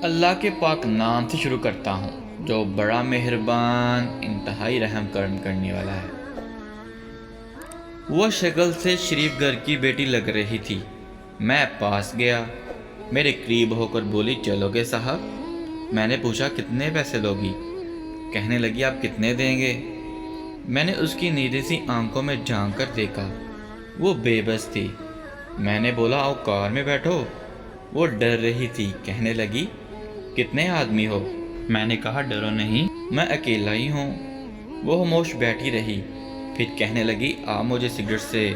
اللہ کے پاک نام سے شروع کرتا ہوں جو بڑا مہربان انتہائی رحم کرم کرنے والا ہے۔ وہ شکل سے شریف گھر کی بیٹی لگ رہی تھی۔ میں پاس گیا، میرے قریب ہو کر بولی چلو گے صاحب؟ میں نے پوچھا کتنے پیسے لوگی؟ کہنے لگی آپ کتنے دیں گے؟ میں نے اس کی نیلی سی آنکھوں میں جھانک کر دیکھا، وہ بے بس تھی۔ میں نے بولا آؤ کار میں بیٹھو۔ وہ ڈر رہی تھی، کہنے لگی کتنے آدمی ہو؟ میں نے کہا ڈرو نہیں، میں اکیلا ہی ہوں۔ وہ خاموش بیٹھی رہی، پھر کہنے لگی آپ مجھے سگریٹ سے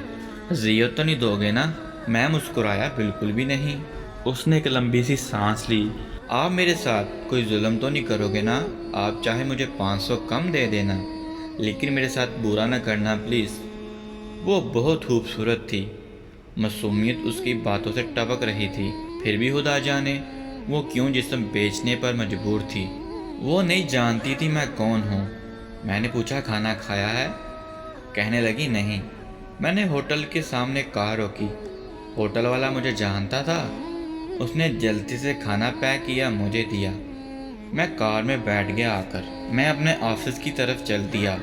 اذیت تو نہیں دو گے نا؟ میں مسکرایا بالکل بھی نہیں۔ اس نے ایک لمبی سی سانس لی، آپ میرے ساتھ کوئی ظلم تو نہیں کرو گے نا؟ آپ چاہے مجھے 500 کم دے دینا لیکن میرے ساتھ برا نہ کرنا پلیز۔ وہ بہت خوبصورت تھی، معصومیت اس کی باتوں سے ٹپک رہی تھی، پھر بھی خدا جانے وہ کیوں جسم بیچنے پر مجبور تھی۔ وہ نہیں جانتی تھی میں کون ہوں۔ میں نے پوچھا کھانا کھایا ہے؟ کہنے لگی نہیں۔ میں نے ہوٹل کے سامنے کار روکی، ہوٹل والا مجھے جانتا تھا۔ اس نے جلدی سے کھانا پیک کیا، مجھے دیا۔ میں کار میں بیٹھ گیا آ کر۔ میں اپنے آفس کی طرف چل دیا۔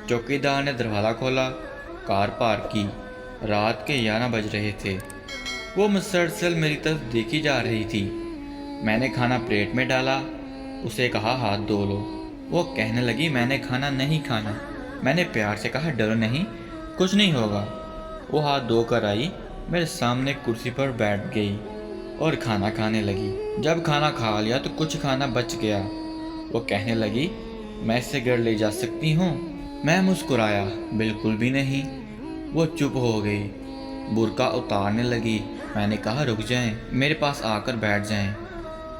چوکیدار نے دروازہ کھولا، کار پارک کی۔ رات کے 11 بج رہے تھے۔ وہ مسلسل میری طرف دیکھی جا رہی تھی۔ میں نے کھانا پلیٹ میں ڈالا، اسے کہا ہاتھ دھو لو۔ وہ کہنے لگی میں نے کھانا نہیں کھانا۔ میں نے پیار سے کہا ڈرو نہیں، کچھ نہیں ہوگا۔ وہ ہاتھ دھو کر آئی، میرے سامنے کرسی پر بیٹھ گئی اور کھانا کھانے لگی۔ جب کھانا کھا لیا تو کچھ کھانا بچ گیا۔ وہ کہنے لگی میں اس سے گھر لے جا سکتی ہوں؟ میں مسکرایا بالکل بھی نہیں۔ وہ چپ ہو گئی، برقع اتارنے لگی۔ میں نے کہا رک جائیں، میرے پاس آ کر بیٹھ جائیں۔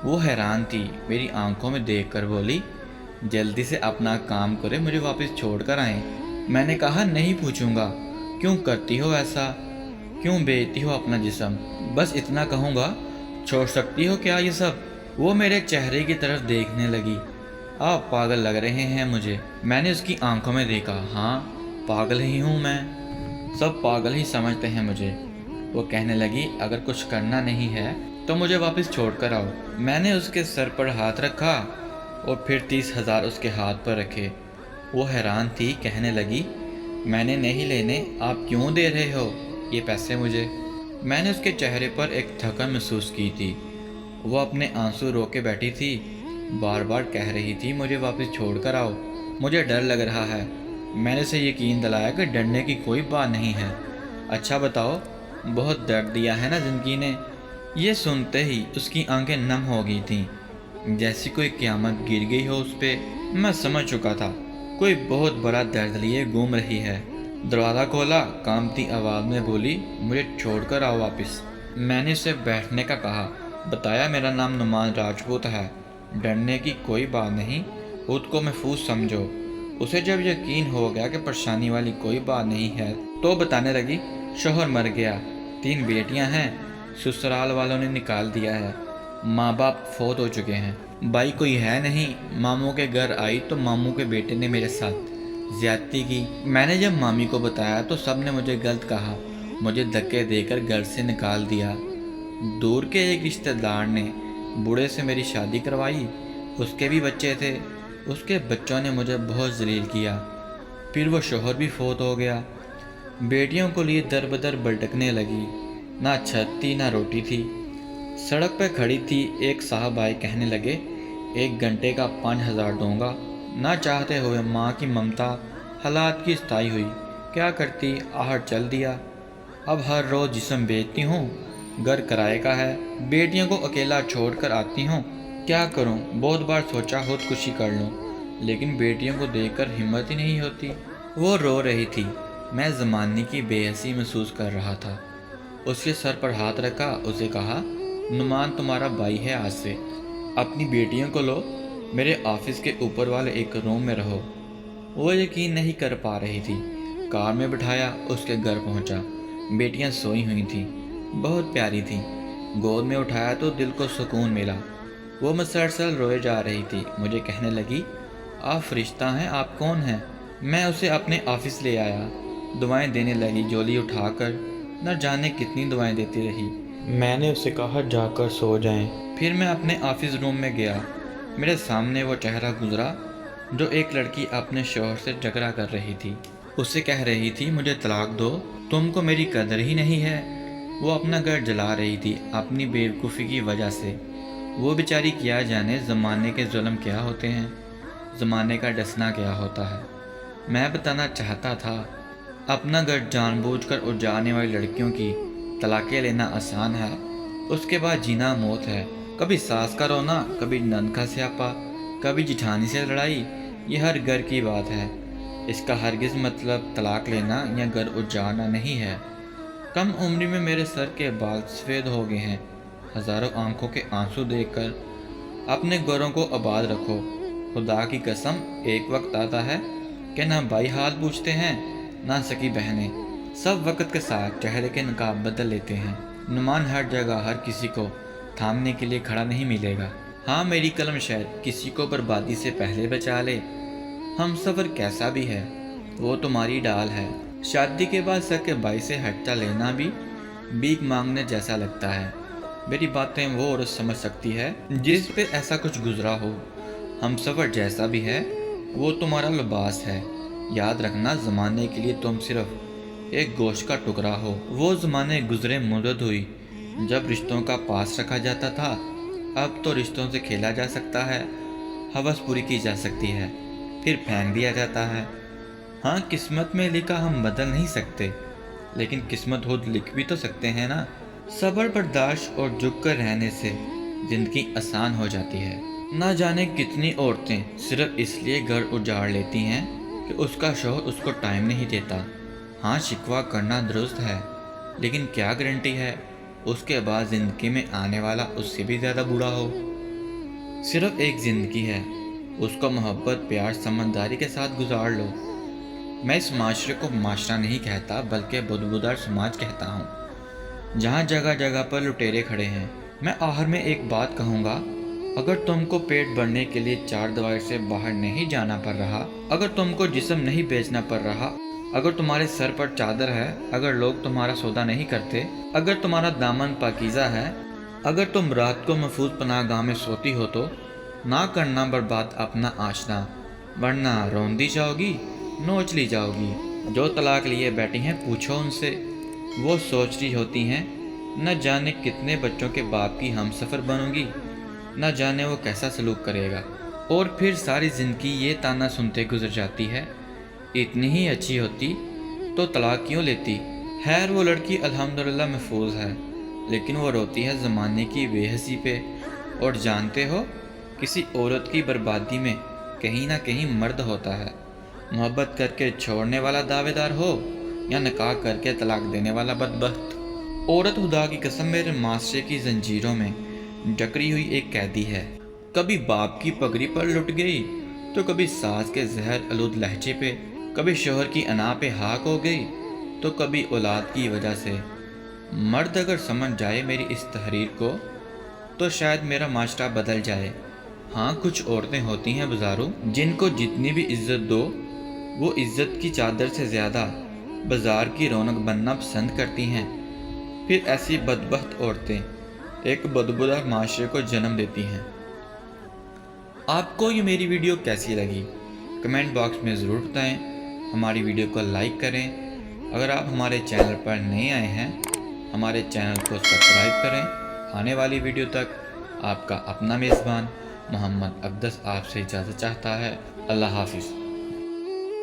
وہ حیران تھی، میری آنکھوں میں دیکھ کر بولی جلدی سے اپنا کام کرے، مجھے واپس چھوڑ کر آئیں۔ میں نے کہا نہیں پوچھوں گا، کیوں کرتی ہو ایسا؟ کیوں بیچتی ہو اپنا جسم؟ بس اتنا کہوں گا، چھوڑ سکتی ہو کیا یہ سب؟ وہ میرے چہرے کی طرف دیکھنے لگی۔ آپ پاگل لگ رہے ہیں مجھے۔ میں نے اس کی آنکھوں میں دیکھا، ہاں پاگل ہی ہوں میں، سب پاگل ہی سمجھتے ہیں مجھے۔ وہ کہنے لگی اگر کچھ کرنا نہیں ہے تو مجھے واپس چھوڑ کر آؤ۔ میں نے اس کے سر پر ہاتھ رکھا اور پھر 30,000 اس کے ہاتھ پر رکھے۔ وہ حیران تھی، کہنے لگی میں نے نہیں لینے، آپ کیوں دے رہے ہو یہ پیسے مجھے؟ میں نے اس کے چہرے پر ایک تھکن محسوس کی تھی۔ وہ اپنے آنسو رو کے بیٹھی تھی، بار بار کہہ رہی تھی مجھے واپس چھوڑ کر آؤ، مجھے ڈر لگ رہا ہے۔ میں نے اسے یقین دلایا کہ ڈرنے کی کوئی بات نہیں ہے۔ اچھا بتاؤ، بہت درد دیا ہے نا زندگی نے؟ یہ سنتے ہی اس کی آنکھیں نم ہو گئی تھیں، جیسی کوئی قیامت گر گئی ہو اس پہ۔ میں سمجھ چکا تھا کوئی بہت بڑا درد لیے گھوم رہی ہے۔ دروازہ کھولا، کانپتی آواز میں بولی مجھے چھوڑ کر آؤ واپس۔ میں نے اسے بیٹھنے کا کہا، بتایا میرا نام نعمان راجپوت ہے، ڈرنے کی کوئی بات نہیں، خود کو محفوظ سمجھو۔ اسے جب یقین ہو گیا کہ پریشانی والی کوئی بات نہیں ہے تو بتانے لگی شوہر مر گیا، 3 بیٹیاں ہیں، سسرال والوں نے نکال دیا ہے، ماں باپ فوت ہو چکے ہیں، بھائی کوئی ہے نہیں۔ ماموں کے گھر آئی تو ماموں کے بیٹے نے میرے ساتھ زیادتی کی۔ میں نے جب مامی کو بتایا تو سب نے مجھے غلط کہا، مجھے دھکے دے کر گھر سے نکال دیا۔ دور کے ایک رشتہ دار نے بوڑھے سے میری شادی کروائی، اس کے بھی بچے تھے، اس کے بچوں نے مجھے بہت ذلیل کیا۔ پھر وہ شوہر بھی فوت ہو گیا۔ بیٹیوں کو لیے در بدر بھٹکنے لگی، نہ چھت تھی نہ روٹی تھی۔ سڑک پہ کھڑی تھی، ایک صاحب آئے، کہنے لگے 1 گھنٹے کا 5,000 دوں گا۔ نہ چاہتے ہوئے ماں کی ممتا حالات کی ستائی ہوئی، کیا کرتی، آہٹ چل دیا۔ اب ہر روز جسم بیچتی ہوں، گھر کرائے کا ہے، بیٹیوں کو اکیلا چھوڑ کر آتی ہوں، کیا کروں؟ بہت بار سوچا خودکشی کر لوں، لیکن بیٹیوں کو دیکھ کر ہمت ہی نہیں ہوتی۔ وہ رو رہی تھی، میں زمانے کی بے حسی محسوس کر رہا تھا۔ اس کے سر پر ہاتھ رکھا، اسے کہا نعمان تمہارا بھائی ہے، آج سے اپنی بیٹیوں کو لو، میرے آفس کے اوپر والے ایک روم میں رہو۔ وہ یقین نہیں کر پا رہی تھی۔ کار میں بٹھایا، اس کے گھر پہنچا، بیٹیاں سوئی ہوئی تھیں، بہت پیاری تھیں، گود میں اٹھایا تو دل کو سکون ملا۔ وہ مسلسل روئے جا رہی تھی، مجھے کہنے لگی آپ فرشتہ ہیں، آپ کون ہیں؟ میں اسے اپنے آفس لے آیا، دعائیں دینے لگی جولی اٹھا کر، نہ جانے کتنی دعائیں دیتی رہی۔ میں نے اسے کہا جا کر سو جائیں۔ پھر میں اپنے آفس روم میں گیا۔ میرے سامنے وہ چہرہ گزرا جو ایک لڑکی اپنے شوہر سے جھگڑا کر رہی تھی۔ اسے کہہ رہی تھی مجھے طلاق دو، تم کو میری قدر ہی نہیں ہے۔ وہ اپنا گھر جلا رہی تھی اپنی بیوقوفی کی وجہ سے۔ وہ بیچاری کیا جانے زمانے کے ظلم کیا ہوتے ہیں، زمانے کا ڈسنا کیا ہوتا ہے۔ میں بتانا چاہتا تھا اپنا گھر جان بوجھ کر اجاڑنے والی لڑکیوں کی طلاقیں لینا آسان ہے، اس کے بعد جینا موت ہے۔ کبھی ساس کا رونا، کبھی نند کا سیاپا، کبھی جٹھانی سے لڑائی، یہ ہر گھر کی بات ہے۔ اس کا ہرگز مطلب طلاق لینا یا گھر اجاڑنا نہیں ہے۔ کم عمری میں میرے سر کے بال سفید ہو گئے ہیں۔ ہزاروں آنکھوں کے آنسو دیکھ کر اپنے گھروں کو آباد رکھو۔ خدا کی قسم ایک وقت آتا ہے کہ نہ بھائی حال پوچھتے ہیں نہ سکی بہنیں، سب وقت کے ساتھ چہرے کے نقاب بدل لیتے ہیں۔ نعمان ہر جگہ ہر کسی کو تھامنے کے لیے کھڑا نہیں ملے گا۔ ہاں میری قلم شاید کسی کو بربادی سے پہلے بچا لے۔ ہم سفر کیسا بھی ہے وہ تمہاری ڈال ہے۔ شادی کے بعد سر کے بھائی سے ہٹتا لینا بھی بھیک مانگنے جیسا لگتا ہے۔ میری باتیں وہ عورت سمجھ سکتی ہے جس پہ ایسا کچھ گزرا ہو۔ ہم سفر جیسا بھی ہے وہ تمہارا لباس ہے۔ یاد رکھنا زمانے کے لیے تم صرف ایک گوشت کا ٹکڑا ہو۔ وہ زمانے گزرے مدت ہوئی جب رشتوں کا پاس رکھا جاتا تھا، اب تو رشتوں سے کھیلا جا سکتا ہے، ہوس پوری کی جا سکتی ہے، پھر پھینک دیا جاتا ہے۔ ہاں قسمت میں لکھا ہم بدل نہیں سکتے، لیکن قسمت خود لکھ بھی تو سکتے ہیں نا۔ صبر برداشت اور جھک کر رہنے سے زندگی آسان ہو جاتی ہے۔ نہ جانے کتنی عورتیں صرف اس لیے گھر اجاڑ لیتی ہیں کہ اس کا شوہر اس کو ٹائم نہیں دیتا۔ ہاں شکوہ کرنا درست ہے، لیکن کیا گارنٹی ہے اس کے بعد زندگی میں آنے والا اس سے بھی زیادہ برا ہو۔ صرف ایک زندگی ہے، اس کو محبت پیار سمجھداری کے ساتھ گزار لو۔ میں اس معاشرے کو معاشرہ نہیں کہتا بلکہ بدبودار سماج کہتا ہوں، جہاں جگہ جگہ پر لٹیرے کھڑے ہیں۔ میں آخر میں ایک بات کہوں گا، اگر تم کو پیٹ بھرنے کے لیے چار دیوار سے باہر نہیں جانا پڑ رہا، اگر تم کو جسم نہیں بیچنا پڑ رہا، اگر تمہارے سر پر چادر ہے، اگر لوگ تمہارا سودا نہیں کرتے، اگر تمہارا دامن پاکیزہ ہے، اگر تم رات کو محفوظ پناہ گاہ میں سوتی ہو تو نہ کرنا برباد اپنا آشنا، ورنہ روندی جاؤ گی، نوچ لی جاؤ گی۔ جو طلاق لیے بیٹھی ہیں پوچھو ان سے، وہ سوچ رہی ہوتی ہیں نہ جانے کتنے بچوں کے باپ کی ہم سفر بنوں گی، نہ جانے وہ کیسا سلوک کرے گا، اور پھر ساری زندگی یہ تانا سنتے گزر جاتی ہے اتنی ہی اچھی ہوتی تو طلاق کیوں لیتی۔ خیر وہ لڑکی الحمدللہ محفوظ ہے، لیکن وہ روتی ہے زمانے کی بے حسی پہ۔ اور جانتے ہو کسی عورت کی بربادی میں کہیں نہ کہیں مرد ہوتا ہے، محبت کر کے چھوڑنے والا دعوے دار ہو یا نکاح کر کے طلاق دینے والا بدبخت۔ عورت خدا کی قسم میرے معاشرے کی زنجیروں میں جکڑی ہوئی ایک قیدی ہے، کبھی باپ کی پگڑی پر لٹ گئی تو کبھی ساس کے زہر آلود لہجے پہ، کبھی شوہر کی انا پہ ہاک ہو گئی تو کبھی اولاد کی وجہ سے۔ مرد اگر سمجھ جائے میری اس تحریر کو تو شاید میرا معاشرہ بدل جائے۔ ہاں کچھ عورتیں ہوتی ہیں بازاروں جن کو جتنی بھی عزت دو وہ عزت کی چادر سے زیادہ بازار کی رونق بننا پسند کرتی ہیں، پھر ایسی بدبخت عورتیں ایک بدبودار معاشرے کو جنم دیتی ہیں۔ آپ کو یہ میری ویڈیو کیسی لگی کمنٹ باکس میں ضرور بتائیں۔ ہماری ویڈیو کو لائک کریں۔ اگر آپ ہمارے چینل پر نئے آئے ہیں ہمارے چینل کو سبسکرائب کریں۔ آنے والی ویڈیو تک آپ کا اپنا میزبان محمد اقدس آپ سے اجازت چاہتا ہے۔ اللہ حافظ۔